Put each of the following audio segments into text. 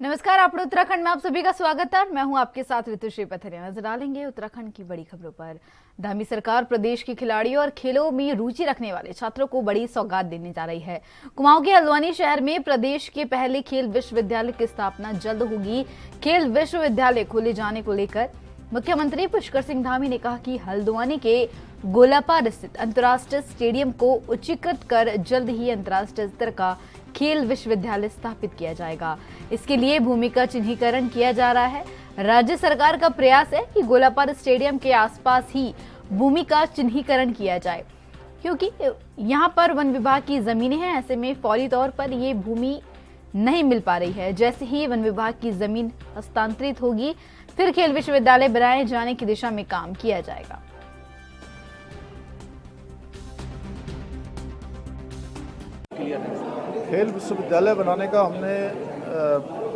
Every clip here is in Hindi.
नमस्कार, आप उत्तराखंड में आप सभी का स्वागत है। मैं हूं आपके साथ ऋतुश्री पथरिया। नजर डालेंगे उत्तराखंड की बड़ी खबरों पर। धामी सरकार प्रदेश के खिलाड़ियों और खेलों में रुचि रखने वाले छात्रों को बड़ी सौगात देने जा रही है। कुमाऊं के हल्द्वानी शहर में प्रदेश के पहले खेल विश्वविद्यालय की स्थापना जल्द होगी। खेल विश्वविद्यालय खोले जाने को लेकर मुख्यमंत्री पुष्कर सिंह धामी ने कहा कि हल्द्वानी के गोलापार स्थित अंतर्राष्ट्रीय स्टेडियम को उच्चीकृत कर जल्द ही अंतर्राष्ट्रीय स्तर का खेल विश्वविद्यालय स्थापित किया जाएगा। इसके लिए भूमि का चिन्हीकरण किया जा रहा है। राज्य सरकार का प्रयास है कि गोलापार स्टेडियम के आसपास ही भूमि का चिन्हीकरण किया जाए, क्योंकि यहां पर वन विभाग की जमीनें हैं। ऐसे में फौरी तौर पर ये भूमि नहीं मिल पा रही है। जैसे ही वन विभाग की जमीन हस्तांतरित होगी, फिर खेल विश्वविद्यालय बनाए जाने की दिशा में काम किया जाएगा। खेल विश्वविद्यालय बनाने का हमने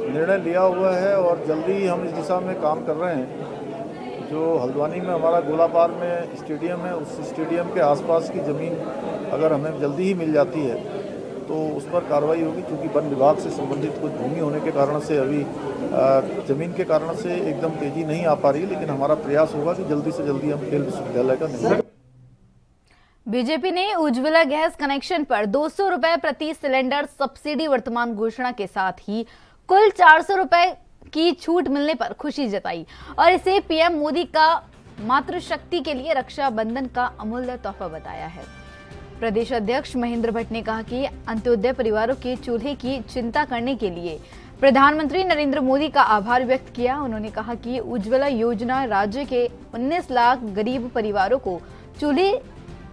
निर्णय लिया हुआ है और जल्दी ही हम इस दिशा में काम कर रहे हैं। जो हल्द्वानी में हमारा गोलापार में स्टेडियम है, उस स्टेडियम के आसपास की ज़मीन अगर हमें जल्दी ही मिल जाती है तो उस पर कार्रवाई होगी, क्योंकि वन विभाग से संबंधित कुछ भूमि होने के कारण से अभी ज़मीन के कारण से एकदम तेज़ी नहीं आ पा रही है। लेकिन हमारा प्रयास होगा कि जल्दी से जल्दी हम खेल विश्वविद्यालय का निर्माण। बीजेपी ने उज्ज्वला गैस कनेक्शन पर 200 रुपए प्रति सिलेंडर सब्सिडी वर्तमान घोषणा के साथ ही कुल 400 रुपए की छूट मिलने पर खुशी जताई और इसे पीएम मोदी का मातृशक्ति के लिए रक्षाबंधन का अमूल्य तोहफा बताया है। प्रदेश अध्यक्ष महेंद्र भट्ट ने कहा कि अंत्योदय परिवारों के चूल्हे की चिंता करने के लिए प्रधानमंत्री नरेंद्र मोदी का आभार व्यक्त किया। उन्होंने कहा कि उज्ज्वला योजना राज्य के 19 लाख गरीब परिवारों को चूल्हे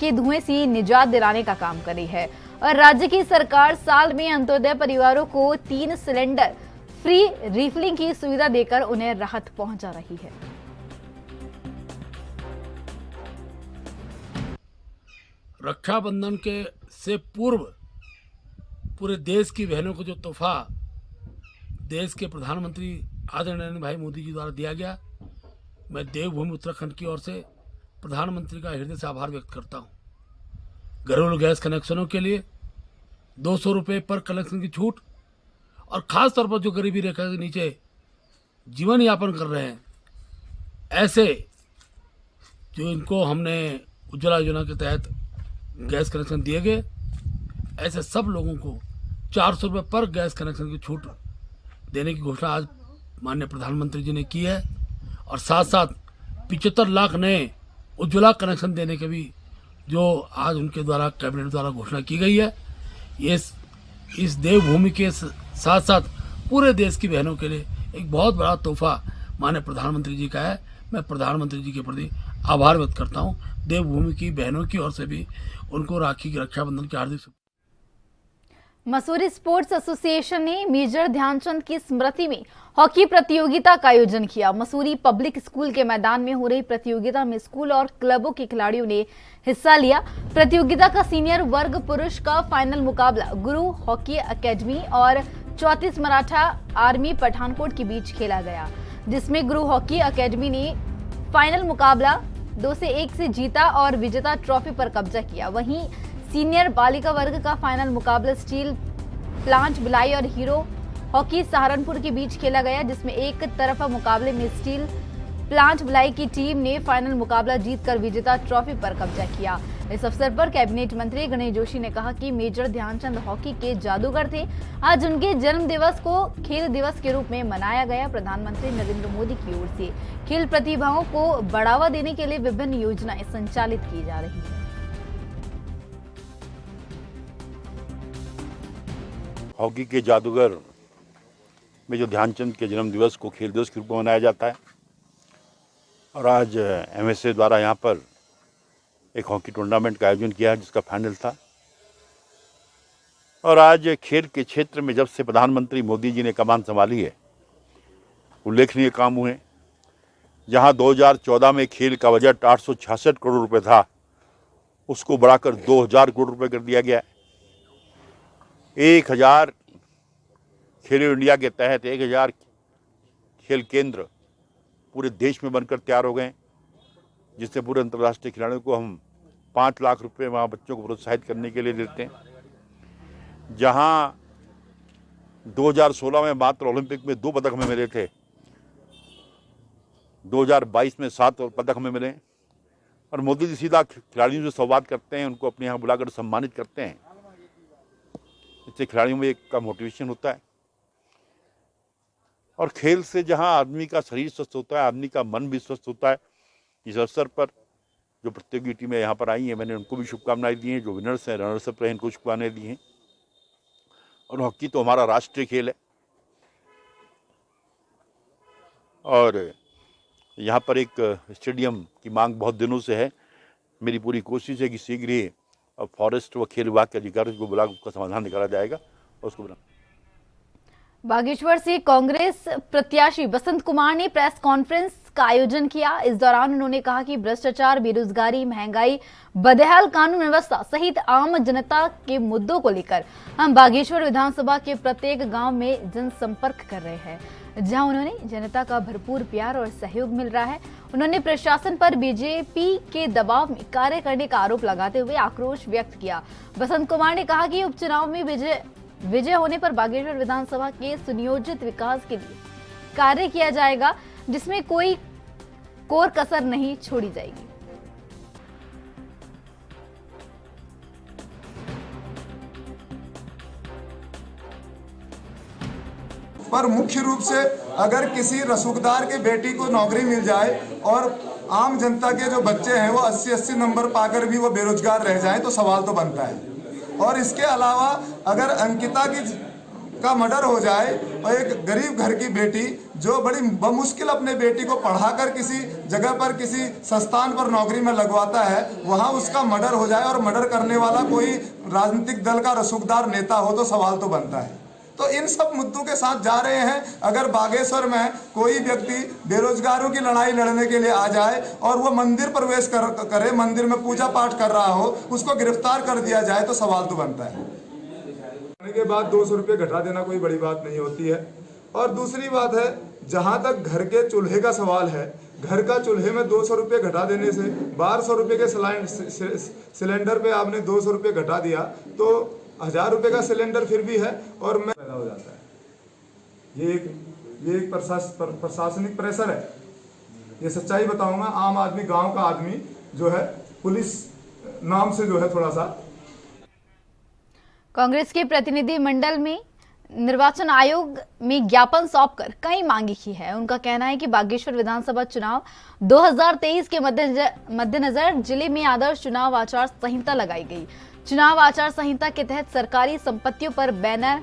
के धुएं से निजात दिलाने का काम कर रही है और राज्य की सरकार साल में अंत्योदय परिवारों को 3 सिलेंडर फ्री रिफिलिंग की सुविधा देकर उन्हें राहत पहुंचा रही है। रक्षाबंधन के से पूर्व पूरे देश की बहनों को जो तोहफा देश के प्रधानमंत्री आदरणीय नरेंद्र भाई मोदी जी द्वारा दिया गया, मैं देवभूमि उत्तराखंड की ओर से प्रधानमंत्री का हृदय से आभार व्यक्त करता हूं। घरेलू गैस कनेक्शनों के लिए 200 रुपये पर कनेक्शन की छूट और ख़ास तौर पर जो गरीबी रेखा के नीचे जीवन यापन कर रहे हैं, ऐसे जो इनको हमने उज्ज्वला योजना के तहत गैस कनेक्शन दिए गए, ऐसे सब लोगों को 400 रुपये पर गैस कनेक्शन की छूट देने की घोषणा आज माननीय प्रधानमंत्री जी ने की है और साथ साथ 75 लाख नए उज्ज्वला कनेक्शन देने के भी जो आज उनके द्वारा कैबिनेट द्वारा घोषणा की गई है। ये इस देवभूमि के साथ साथ पूरे देश की बहनों के लिए एक बहुत बड़ा तोहफा माननीय प्रधानमंत्री जी का है। मैं प्रधानमंत्री जी के प्रति आभार व्यक्त करता हूँ। देवभूमि की बहनों की ओर से भी उनको राखी की रक्षाबंधन की हार्दिक। मसूरी स्पोर्ट्स एसोसिएशन ने मेजर ध्यानचंद की स्मृति में हॉकी प्रतियोगिता का आयोजन किया। मसूरी पब्लिक स्कूल के मैदान में हो रही प्रतियोगिता में स्कूल और क्लबों के खिलाड़ियों ने हिस्सा लिया। प्रतियोगिता का सीनियर वर्ग पुरुष का फाइनल मुकाबला गुरु हॉकी एकेडमी और 34 मराठा आर्मी पठानकोट के बीच खेला गया, जिसमें गुरु हॉकी एकेडमी ने फाइनल मुकाबला 2-1 से जीता और विजेता ट्रॉफी पर कब्जा किया। वहीं सीनियर बालिका वर्ग का फाइनल मुकाबला स्टील प्लांट भिलाई और हीरो हॉकी सहारनपुर के बीच खेला गया, जिसमें एक तरफा मुकाबले में स्टील प्लांट भिलाई की टीम ने फाइनल मुकाबला जीतकर विजेता ट्रॉफी पर कब्जा किया। इस अवसर पर कैबिनेट मंत्री गणेश जोशी ने कहा कि मेजर ध्यानचंद हॉकी के जादूगर थे। आज उनके जन्म दिवस को खेल दिवस के रूप में मनाया गया। प्रधानमंत्री नरेंद्र मोदी की ओर से खेल प्रतिभाओं को बढ़ावा देने के लिए विभिन्न योजनाएं संचालित की जा रही है। हॉकी के जादूगर मेजर ध्यानचंद के जन्म दिवस को खेल दिवस के रूप में मनाया जाता है और आज एमएसए द्वारा यहाँ पर एक हॉकी टूर्नामेंट का आयोजन किया है, जिसका फाइनल था। और आज खेल के क्षेत्र में जब से प्रधानमंत्री मोदी जी ने कमान संभाली है, उल्लेखनीय काम हुए। जहाँ 2014 में खेल का बजट 866 करोड़ रुपए था, उसको बढ़ाकर 2000 करोड़ रुपए कर दिया गया है। 1000 खेलो इंडिया के तहत 1000 खेल केंद्र पूरे देश में बनकर तैयार हो गए, जिससे पूरे अंतर्राष्ट्रीय खिलाड़ियों को हम 5 लाख रुपए वहाँ बच्चों को प्रोत्साहित करने के लिए देते हैं। जहाँ 2016 में मात्र ओलंपिक में 2 पदक हमें मिले थे, 2022 में 7 पदक हमें मिले। और मोदी जी सीधा खिलाड़ियों से संवाद करते हैं, उनको अपने यहाँ बुलाकर सम्मानित करते हैं। इससे खिलाड़ियों में एक का मोटिवेशन होता है। और खेल से जहाँ आदमी का शरीर स्वस्थ होता है, आदमी का मन भी स्वस्थ होता है। इस अवसर पर जो प्रतियोगी टीमें यहाँ पर आई हैं, मैंने उनको भी शुभकामनाएं दी हैं। जो विनर्स हैं, रनर्स अप रहे, इनको शुभकामनाएं दी हैं। और हॉकी तो हमारा राष्ट्रीय खेल है। और यहाँ पर एक स्टेडियम की मांग बहुत दिनों से है। मेरी पूरी कोशिश है कि शीघ्र ही फॉरेस्ट व खेल विभाग के अधिकारियों को बुला उसका समाधान निकाला जाएगा और उसको बना। बागेश्वर से कांग्रेस प्रत्याशी बसंत कुमार ने प्रेस कॉन्फ्रेंस का आयोजन किया। इस दौरान उन्होंने कहा कि भ्रष्टाचार, बेरोजगारी, महंगाई, बदहाल कानून व्यवस्था सहित आम जनता के मुद्दों को लेकर हम बागेश्वर विधानसभा के प्रत्येक गांव में जनसंपर्क कर रहे हैं, जहां उन्होंने जनता का भरपूर प्यार और सहयोग मिल रहा है। उन्होंने प्रशासन पर बीजेपी के दबाव में कार्य करने का आरोप लगाते हुए आक्रोश व्यक्त किया। बसंत कुमार ने कहा कि उपचुनाव में विजय होने पर बागेश्वर विधानसभा के सुनियोजित विकास के लिए कार्य किया जाएगा, जिसमें कोई कोर कसर नहीं छोड़ी जाएगी। पर मुख्य रूप से अगर किसी रसूखदार की बेटी को नौकरी मिल जाए और आम जनता के जो बच्चे हैं वो 80-80 नंबर पाकर भी वो बेरोजगार रह जाएं तो सवाल तो बनता है। और इसके अलावा अगर अंकिता का मर्डर हो जाए और एक गरीब घर की बेटी जो बड़ी बमुश्किल अपने बेटी को पढ़ाकर किसी जगह पर किसी संस्थान पर नौकरी में लगवाता है, वहां उसका मर्डर हो जाए और मर्डर करने वाला कोई राजनीतिक दल का रसूखदार नेता हो तो सवाल तो बनता है। तो इन सब मुद्दों के साथ जा रहे हैं। अगर बागेश्वर में कोई व्यक्ति बेरोजगारों की लड़ाई लड़ने के लिए आ जाए और वो मंदिर प्रवेश करे, मंदिर में पूजा पाठ कर रहा हो, उसको गिरफ्तार कर दिया जाए तो सवाल तो बनता है। के बाद 200 रुपये घटा देना कोई बड़ी बात नहीं होती है। और दूसरी बात है, जहां तक घर के चूल्हे का सवाल है, घर का चूल्हे में 200 रुपये घटा देने से 1200 रुपये के सिलेंडर पे आपने 200 रुपये घटा दिया तो 1000 रुपये का सिलेंडर फिर भी है और मैं पैदा हो जाता है। ये एक प्रशासनिक प्रेशर है। ये सच्चाई बताऊंगा, आम आदमी, गांव का आदमी जो है पुलिस नाम से जो है थोड़ा सा। कांग्रेस के प्रतिनिधि मंडल में निर्वाचन आयोग में ज्ञापन सौंपकर कई मांगे की है। उनका कहना है कि बागेश्वर विधानसभा चुनाव 2023 के मद्देनजर जिले में आदर्श चुनाव आचार संहिता लगाई गई। चुनाव आचार संहिता के तहत सरकारी संपत्तियों पर बैनर,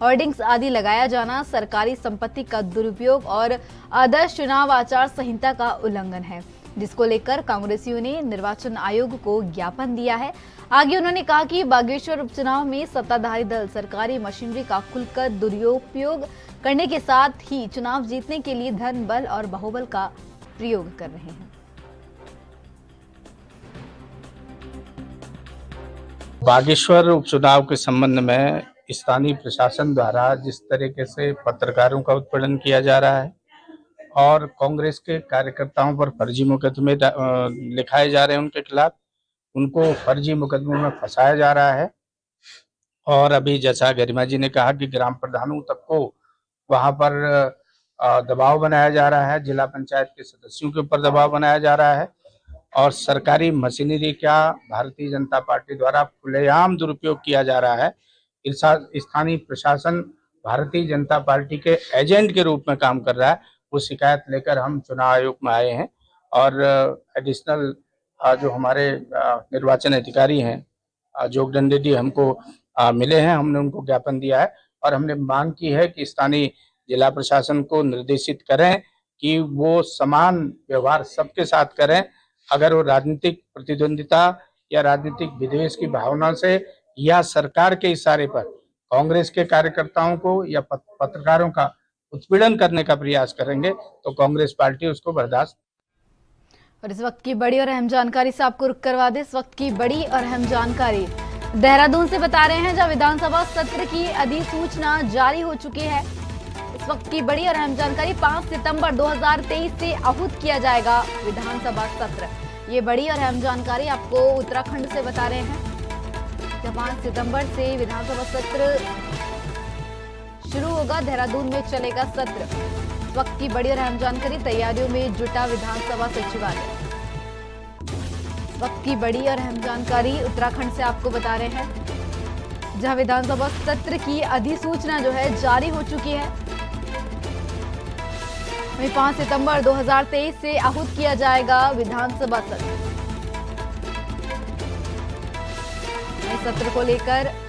होर्डिंग्स आदि लगाया जाना सरकारी संपत्ति का दुरुपयोग और आदर्श चुनाव आचार संहिता का उल्लंघन है, जिसको लेकर कांग्रेसियों ने निर्वाचन आयोग को ज्ञापन दिया है। आगे उन्होंने कहा कि बागेश्वर उपचुनाव में सत्ताधारी दल सरकारी मशीनरी का खुलकर दुरुपयोग करने के साथ ही चुनाव जीतने के लिए धन, बल और बाहुबल का प्रयोग कर रहे हैं। बागेश्वर उपचुनाव के संबंध में स्थानीय प्रशासन द्वारा जिस तरीके से पत्रकारों का उत्पीड़न किया जा रहा है और कांग्रेस के कार्यकर्ताओं पर फर्जी मुकदमे लिखाए जा रहे हैं, उनके खिलाफ उनको फर्जी मुकदमों में फंसाया जा रहा है। और अभी जैसा गरिमा जी ने कहा कि ग्राम प्रधानों तक को वहां पर दबाव बनाया जा रहा है, जिला पंचायत के सदस्यों के ऊपर दबाव बनाया जा रहा है और सरकारी मशीनरी का भारतीय जनता पार्टी द्वारा खुलेआम दुरुपयोग किया जा रहा है। स्थानीय प्रशासन भारतीय जनता पार्टी के एजेंट के रूप में काम कर रहा है। वो शिकायत लेकर हम चुनाव आयोग में आए हैं और एडिशनल जो हमारे निर्वाचन अधिकारी हैं जोगदंडे जी हमको मिले हैं, हमने उनको ज्ञापन दिया है और हमने मांग की है कि स्थानीय जिला प्रशासन को निर्देशित करें कि वो समान व्यवहार सबके साथ करें। अगर वो राजनीतिक प्रतिद्वंदिता या राजनीतिक विद्वेष की भावना से या सरकार के इशारे पर कांग्रेस के कार्यकर्ताओं को या पत्रकारों का उत्पीड़न करने का प्रयास करेंगे तो कांग्रेस पार्टी उसको बर्दाश्त। और इस वक्त की बड़ी और अहम जानकारी से आपको रुक करवा दे। इस वक्त की बड़ी और अहम जानकारी देहरादून से बता रहे हैं, जहां विधानसभा सत्र की अधिसूचना जारी हो चुकी है। इस वक्त की बड़ी और अहम जानकारी, 5 सितंबर 2023 से आहूत किया जाएगा विधानसभा सत्र। ये बड़ी और अहम जानकारी आपको उत्तराखंड से बता रहे हैं, जहां 5 सितंबर से विधानसभा सत्र शुरू होगा, देहरादून में चलेगा सत्र। इस वक्त की बड़ी और अहम जानकारी, तैयारियों में जुटा विधानसभा सचिवालय। इस वक्त की बड़ी और अहम जानकारी उत्तराखंड से आपको बता रहे हैं, जहां विधानसभा सत्र की अधिसूचना जो है जारी हो चुकी है। वहीं 5 सितंबर 2023 से आहूत किया जाएगा विधानसभा सत्र। इस सत्र को लेकर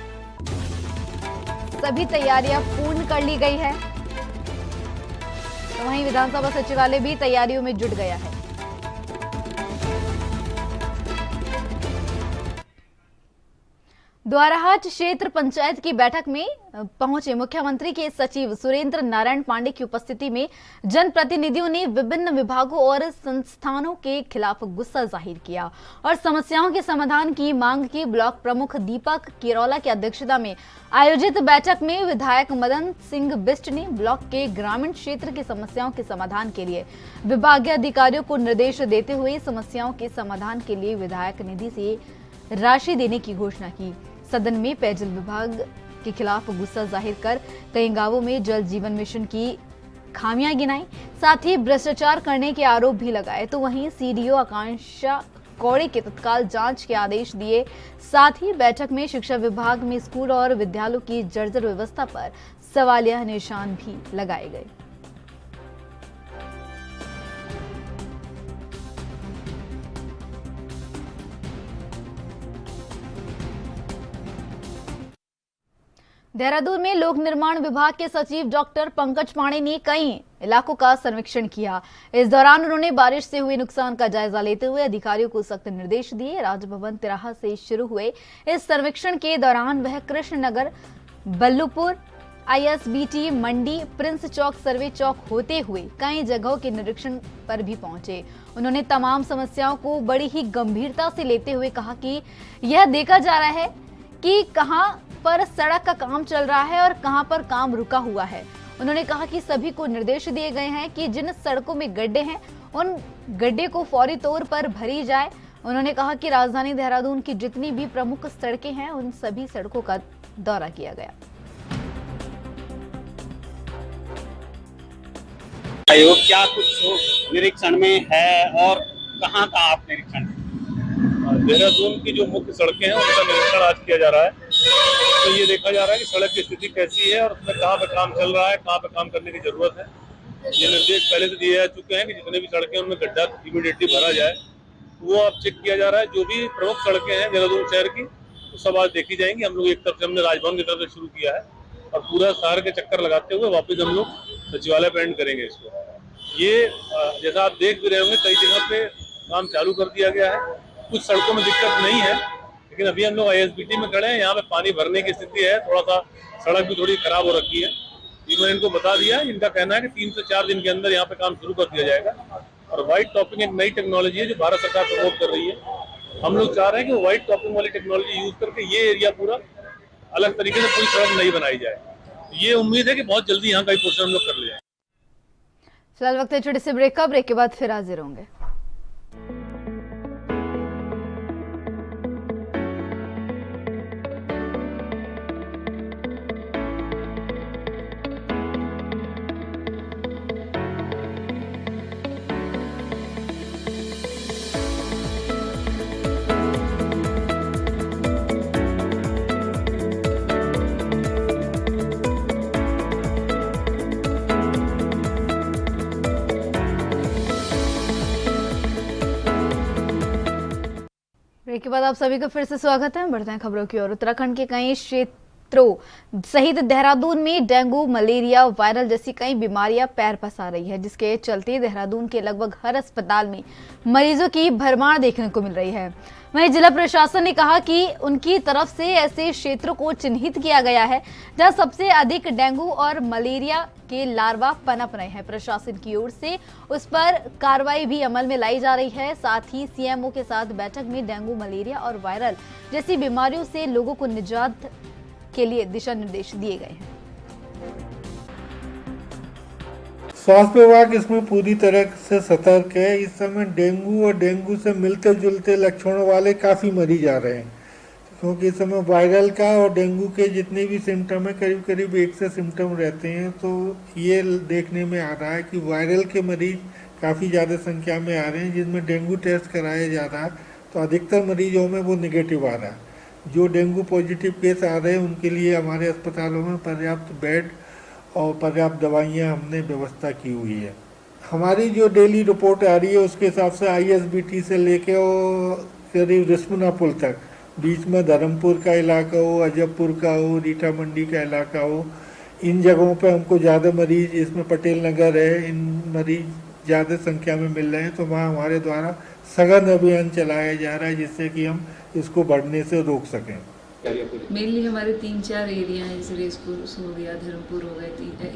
सभी तैयारियां पूर्ण कर ली गई है, तो वहीं विधानसभा सचिवालय भी तैयारियों में जुट गया है। द्वाराहाट क्षेत्र पंचायत की बैठक में पहुंचे मुख्यमंत्री के सचिव सुरेंद्र नारायण पांडे की उपस्थिति में जनप्रतिनिधियों ने विभिन्न विभागों और संस्थानों के खिलाफ गुस्सा जाहिर किया और समस्याओं के समाधान की मांग की। ब्लॉक प्रमुख दीपक किरोला की अध्यक्षता में आयोजित बैठक में विधायक मदन सिंह बिष्ट ने ब्लॉक के ग्रामीण क्षेत्र की समस्याओं के समाधान के लिए विभागीय अधिकारियों को निर्देश देते हुए समस्याओं के समाधान के लिए विधायक निधि से राशि देने की घोषणा की। सदन में पेयजल विभाग के खिलाफ गुस्सा जाहिर कर कई गांवों में जल जीवन मिशन की खामियां गिनाई, साथ ही भ्रष्टाचार करने के आरोप भी लगाए। तो वहीं सीडीओ आकांक्षा कौड़े के तत्काल जांच के आदेश दिए। साथ ही बैठक में शिक्षा विभाग में स्कूल और विद्यालयों की जर्जर व्यवस्था पर सवालिया निशान भी लगाए गए। देहरादून में लोक निर्माण विभाग के सचिव डॉक्टर पंकज पांडे ने कई इलाकों का सर्वेक्षण किया। इस दौरान उन्होंने बारिश से हुए नुकसान का जायजा लेते हुए अधिकारियों को सख्त निर्देश दिए। राजभवन तिराहा से शुरू हुए इस सर्वेक्षण के दौरान वह कृष्णनगर, बल्लूपुर, ISBT मंडी, प्रिंस चौक, सर्वे चौक होते हुए कई जगहों के निरीक्षण पर भी पहुंचे। उन्होंने तमाम समस्याओं को बड़ी ही गंभीरता से लेते हुए कहा कि यह देखा जा रहा है कि कहां पर सड़क का काम चल रहा है और कहां पर काम रुका हुआ है। उन्होंने कहा कि सभी को निर्देश दिए गए हैं कि जिन सड़कों में गड्ढे हैं उन गड्ढे को फौरी तौर पर भरी जाए। उन्होंने कहा कि राजधानी देहरादून की जितनी भी प्रमुख सड़कें हैं उन सभी सड़कों का दौरा किया गया। आयोग क्या कुछ निरीक्षण में है और कहां का आप निरीक्षण? देहरादून की जो मुख्य सड़कें हैं उनका निरीक्षण आज किया जा रहा है। तो ये देखा जा रहा है कि सड़क की स्थिति कैसी है और उसमें कहाँ पे काम चल रहा है, कहाँ पे काम करने की जरूरत है। ये निर्देश पहले से दिए जा चुके हैं कि जितने भी सड़कें उनमें गड्ढा इमीडिएटली भरा जाए, वो अब चेक किया जा रहा है। जो भी प्रमुख सड़कें हैं देहरादून शहर की वो सब आज देखी जाएंगी। हम लोग एक तरफ से हमने राजभवन की तरफ से शुरू किया है और पूरा शहर के चक्कर लगाते हुए वापस हम लोग सचिवालय पे एंड करेंगे इसको। ये जैसा आप देख भी रहे होंगे कई जगह पे काम चालू कर दिया गया है। कुछ सड़कों में दिक्कत नहीं है, लेकिन अभी हम लोग ISBT में खड़े हैं। यहाँ पे पानी भरने की स्थिति है, थोड़ा सा सड़क भी थोड़ी खराब हो रखी है। ये मैंने इनको बता दिया है। इनका कहना है कि 3 से 4 दिन के अंदर यहाँ पे काम शुरू कर दिया जाएगा। और व्हाइट टॉपिंग एक नई टेक्नोलॉजी है जो भारत सरकार प्रमोट कर रही है। हम लोग चाह रहे हैं कि व्हाइट टॉपिंग वाली टेक्नोलॉजी यूज करके ये एरिया पूरा अलग तरीके से पूरी सड़क नई बनाई जाए। ये उम्मीद है कि बहुत जल्दी यहाँ का पोर्शन हम लोग कर ले जाए। फिलहाल वक्त है छोटे से ब्रेक का। ब्रेक के बाद फिर हाजिर होंगे। ब्रेक के बाद आप सभी का फिर से स्वागत है। बढ़ते हैं खबरों की ओर। उत्तराखंड के कई क्षेत्रों सहित देहरादून में डेंगू, मलेरिया, वायरल जैसी कई बीमारियां पैर पसार रही है, जिसके चलते देहरादून के लगभग हर अस्पताल में मरीजों की भरमार देखने को मिल रही है। वहीं जिला प्रशासन ने कहा कि उनकी तरफ से ऐसे क्षेत्रों को चिन्हित किया गया है जहां सबसे अधिक डेंगू और मलेरिया के लार्वा पनप रहे हैं। प्रशासन की ओर से उस पर कार्रवाई भी अमल में लाई जा रही है। साथ ही CMO के साथ बैठक में डेंगू, मलेरिया और वायरल जैसी बीमारियों से लोगों को निजात के लिए दिशा निर्देश दिए गए हैं। स्वास्थ्य विभाग इसमें पूरी तरह से सतर्क है। इस समय डेंगू और डेंगू से मिलते जुलते लक्षणों वाले काफ़ी मरीज आ रहे हैं। क्योंकि इस समय वायरल का और डेंगू के जितने भी सिम्टम है करीब करीब एक से सिम्टम रहते हैं। तो ये देखने में आ रहा है कि वायरल के मरीज काफ़ी ज़्यादा संख्या में आ रहे हैं, जिसमें डेंगू टेस्ट कराया जा रहा है तो अधिकतर मरीजों में वो निगेटिव आ रहा है। जो डेंगू पॉजिटिव केस आ रहे हैं उनके लिए हमारे अस्पतालों में पर्याप्त बेड और पर्याप्त दवाइयाँ हमने व्यवस्था की हुई है। हमारी जो डेली रिपोर्ट आ रही है उसके हिसाब से ISBT से लेके और करीब रिस्पना पुल तक, बीच में धर्मपुर का इलाका हो, अजबपुर का हो, रीठा मंडी का इलाका हो, इन जगहों पे हमको ज़्यादा मरीज, इसमें पटेल नगर है, इन मरीज ज़्यादा संख्या में मिल रहे हैं। तो वहाँ हमारे द्वारा सघन अभियान चलाया जा रहा है जिससे कि हम इसको बढ़ने से रोक सकें। मेनली हमारे 3-4 एरिया हैं, जैसे रेसकोर्स हो गया, धर्मपुर हो गए,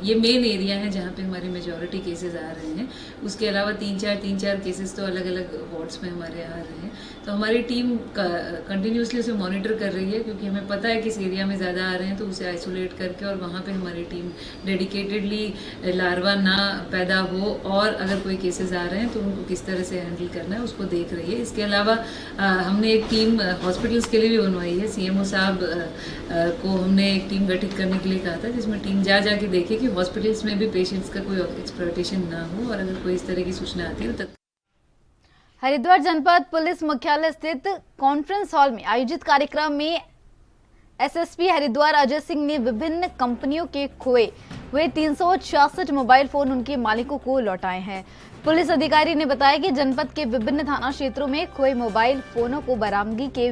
ये मेन एरिया हैं जहाँ पे हमारे मेजॉरिटी केसेस आ रहे हैं। उसके अलावा 3-4 केसेस तो अलग अलग वार्ड्स में हमारे आ रहे हैं। तो हमारी टीम कंटिन्यूसली उसे मॉनिटर कर रही है, क्योंकि हमें पता है किस एरिया में ज़्यादा आ रहे हैं तो उसे आइसोलेट करके और वहाँ पे हमारी टीम डेडिकेटेडली लार्वा ना पैदा हो और अगर कोई केसेस आ रहे हैं तो उनको किस तरह से हैंडल करना है उसको देख रही है। इसके अलावा हमने एक टीम हॉस्पिटल्स के लिए भी बनवाई है। CMO साहब को हमने एक टीम गठित करने के लिए कहा था, जिसमें टीम जा के देखे कि हॉस्पिटल्स में भी पेशेंट्स का कोई एक्सप्लॉयटेशन ना हो और अगर कोई इस तरह की सूचना आती है तो हरिद्वार जनपद पुलिस मुख्यालय स्थित कॉन्फ्रेंस हॉल में आयोजित कार्यक्रम में SSP हरिद्वार अजय सिंह ने विभिन्न कंपनियों के खोए हुए 366 मोबाइल फोन उनके मालिकों को लौटाए हैं। पुलिस अधिकारी ने बताया कि जनपद के विभिन्न थाना क्षेत्रों में खोए मोबाइल फोनों को बरामदगी के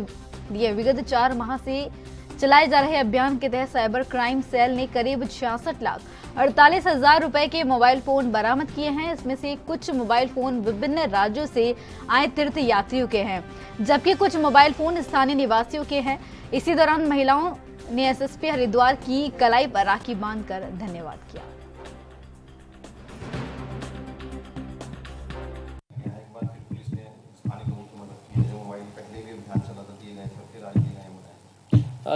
लिए विगत 4 माह से चलाए जा रहे अभियान के तहत साइबर क्राइम सेल ने करीब 66,48,000 रुपए के मोबाइल फोन बरामद किए हैं। इसमें से कुछ मोबाइल फोन विभिन्न राज्यों से आए तीर्थ यात्रियों के हैं, जबकि कुछ मोबाइल फोन स्थानीय निवासियों के हैं। इसी दौरान महिलाओं ने SSP हरिद्वार की कलाई पर राखी बांधकर धन्यवाद किया।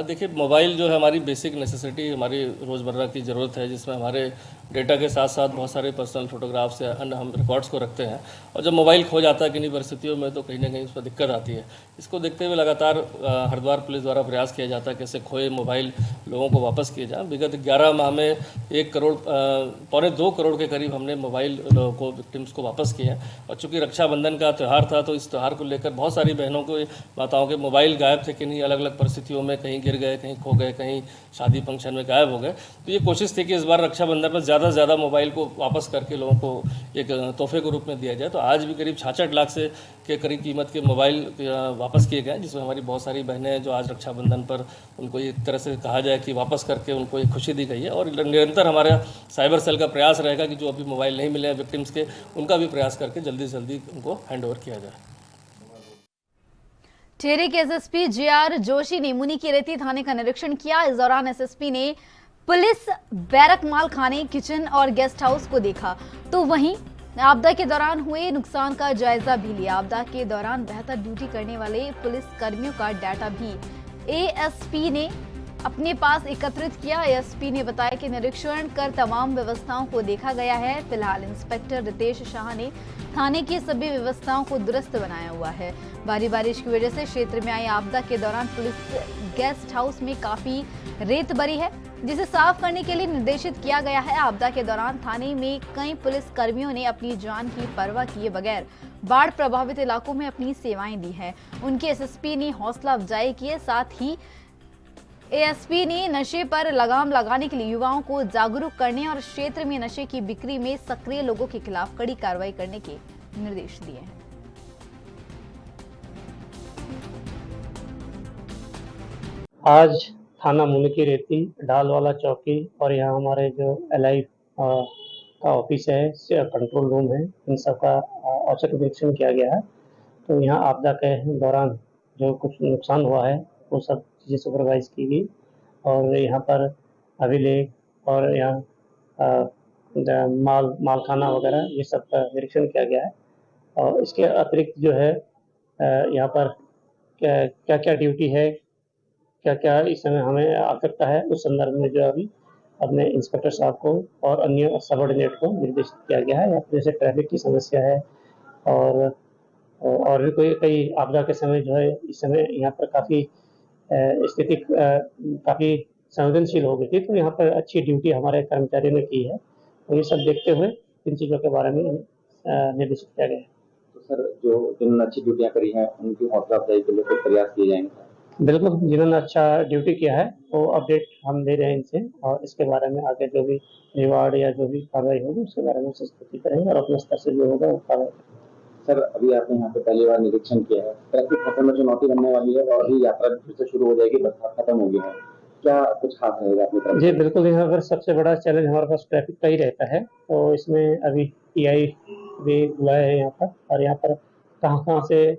देखिए, मोबाइल जो है हमारी बेसिक नेसेसिटी, हमारी रोज़मर्रा की ज़रूरत है, जिसमें हमारे डेटा के साथ साथ बहुत सारे पर्सनल फोटोग्राफ्स या अन्य हम रिकॉर्ड्स को रखते हैं। और जब मोबाइल खो जाता है किन्हीं परिस्थितियों में तो कहीं ना कहीं उस पर दिक्कत आती है। इसको देखते हुए लगातार हरिद्वार पुलिस द्वारा प्रयास किया जाता है कि ऐसे खोए मोबाइल लोगों को वापस किए जाएँ। विगत 11 माह में 1 करोड़, 2.25 करोड़ के करीब हमने मोबाइल को विक्टिम्स को वापस किए हैं। और चूँकि रक्षाबंधन का त्यौहार था तो इस त्यौहार को लेकर बहुत सारी बहनों को, माताओं के मोबाइल गायब थे, किन्हीं अलग अलग परिस्थितियों में कहीं गिर गए, कहीं खो गए, कहीं शादी फंक्शन में गायब हो गए। तो ये कोशिश थी कि इस बार रक्षाबंधन पर ज़्यादा से ज़्यादा मोबाइल को वापस करके लोगों को एक तोहफे के रूप में दिया जाए। तो आज भी करीब 66 लाख से के करीब कीमत के मोबाइल वापस किए गए, जिसमें हमारी बहुत सारी बहनें हैं जो आज रक्षाबंधन पर उनको एक तरह से कहा जाए कि वापस करके उनको एक खुशी दी गई है। और निरंतर हमारा साइबर सेल का प्रयास रहेगा कि जो अभी मोबाइल नहीं मिले हैं विक्टिम्स के, उनका भी प्रयास करके जल्दी से जल्दी उनको हैंड ओवर किया जाए। टिहरी के SSP JR जोशी ने मुनीकीरेती थाने का निरीक्षण किया। इस दौरान SSP ने पुलिस बैरक माल खाने, किचन और गेस्ट हाउस को देखा, तो वहीं आपदा के दौरान हुए नुकसान का जायजा भी लिया। आपदा के दौरान बेहतर ड्यूटी करने वाले पुलिस कर्मियों का डाटा भी ASP ने अपने पास एकत्रित किया। ASP ने बताया कि निरीक्षण कर तमाम व्यवस्थाओं को देखा गया है। फिलहाल इंस्पेक्टर रितेश शाह ने थाने की सभी व्यवस्थाओं को दुरुस्त बनाया हुआ है। भारी बारिश की वजह से क्षेत्र में आई आपदा के दौरान पुलिस गेस्ट हाउस में काफी रेत भरी है, जिसे साफ करने के लिए निर्देशित किया गया है। आपदा के दौरान थाने में कई पुलिस कर्मियों ने अपनी जान की परवाह किए बगैर बाढ़ प्रभावित इलाकों में अपनी सेवाएं दी हैं। उनके SSP ने हौसला अफजाई की, साथ ही ASP ने नशे पर लगाम लगाने के लिए युवाओं को जागरूक करने और क्षेत्र में नशे की बिक्री में सक्रिय लोगों के खिलाफ कड़ी कार्रवाई करने के निर्देश दिए हैं। आज थाना मुनीकीरेती, डालवाला चौकी और यहाँ हमारे जो LI का ऑफिस है, कंट्रोल रूम है, इन सब का औचक निरीक्षण किया गया है। तो यहाँ आपदा के दौरान जो कुछ नुकसान हुआ है वो सब चीज़ें सुपरवाइज की गई और यहाँ पर अभिलेख और यहाँ मालखाना वगैरह ये सब का निरीक्षण किया गया है। और इसके अतिरिक्त जो है यहाँ पर क्या क्या ड्यूटी है, क्या क्या इस समय हमें आवश्यकता है, उस संदर्भ में जो अभी अपने इंस्पेक्टर साहब को और अन्य सबऑर्डिनेट को निर्देशित किया गया है। जैसे ट्रैफिक की समस्या है और भी कई आपदा के समय जो है इस समय यहाँ पर काफ़ी स्थिति काफ़ी संवेदनशील हो गई थी, तो यहाँ पर अच्छी ड्यूटी हमारे कर्मचारियों ने की है। तो ये सब देखते हुए इन चीज़ों के बारे में निर्देशित किया गया है। तो सर, जो जिन्होंने अच्छी ड्यूटियाँ करी हैं उनकी हौसला अफजाई के लिए कोई प्रयास किए जाएंगे? बिल्कुल, जिन्होंने अच्छा ड्यूटी किया है वो अपडेट हम दे रहे हैं इनसे, और इसके बारे में आगे जो भी रिवार्ड या जो भी कार्रवाई होगी उसके बारे में संस्तुति करेंगे और अपने स्तर से जो होगा वो कार्रवाई करेंगे। सर, अभी आपने यहाँ पे पहली बार निरीक्षण किया है, ट्रैफिक खत्म में चुनौती बनने वाली है और अभी यात्रा फिर से शुरू हो जाएगी, बरसात खत्म हो गई है, क्या कुछ खास रहेगा अपनी तरफ? जी बिल्कुल, यहाँ पर सबसे बड़ा चैलेंज हमारे पास ट्रैफिक का ही रहता है। तो इसमें अभी टीआई भी बुलाए हैं यहाँ पर, और यहाँ पर कहाँ से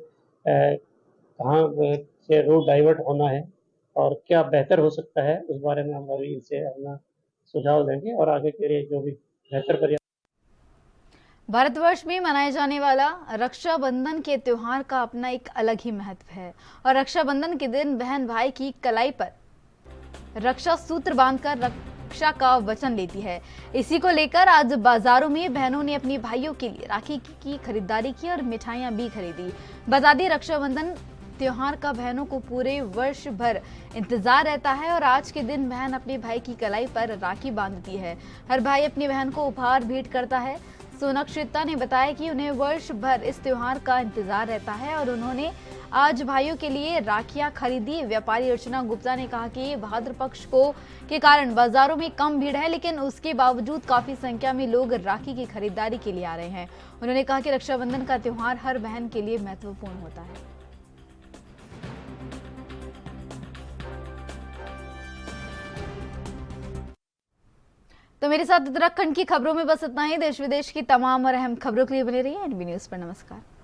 रोड डाइवर्ट होना है और क्या बेहतर हो सकता है, उस बारे में हम अभी इनसे अपना सुझाव देंगे और आगे के लिए जो भी बेहतर भारतवर्ष में मनाए जाने वाला रक्षाबंधन के त्योहार का अपना एक अलग ही महत्व है और रक्षाबंधन के दिन बहन भाई की कलाई पर रक्षा सूत्र बांधकर रक्षा का वचन लेती है। इसी को लेकर आज बाजारों में बहनों ने अपने भाइयों के लिए राखी की खरीदारी की और मिठाइयां भी खरीदी। बता दें, रक्षाबंधन त्योहार का बहनों को पूरे वर्ष भर इंतजार रहता है और आज के दिन बहन अपने भाई की कलाई पर राखी बांधती है। हर भाई अपनी बहन को उपहार भेंट करता है। सोनक्षिता ने बताया कि उन्हें वर्ष भर इस त्योहार का इंतजार रहता है और उन्होंने आज भाइयों के लिए राखियां खरीदी। व्यापारी अर्चना गुप्ता ने कहा कि भाद्र पक्ष के कारण बाजारों में कम भीड़ है, लेकिन उसके बावजूद काफी संख्या में लोग राखी की खरीदारी के लिए आ रहे हैं। उन्होंने कहा कि रक्षाबंधन का त्योहार हर बहन के लिए महत्वपूर्ण होता है। तो मेरे साथ उत्तराखंड की खबरों में बस इतना ही। देश विदेश की तमाम और अहम खबरों के लिए बने रहिए एनबी न्यूज पर। नमस्कार।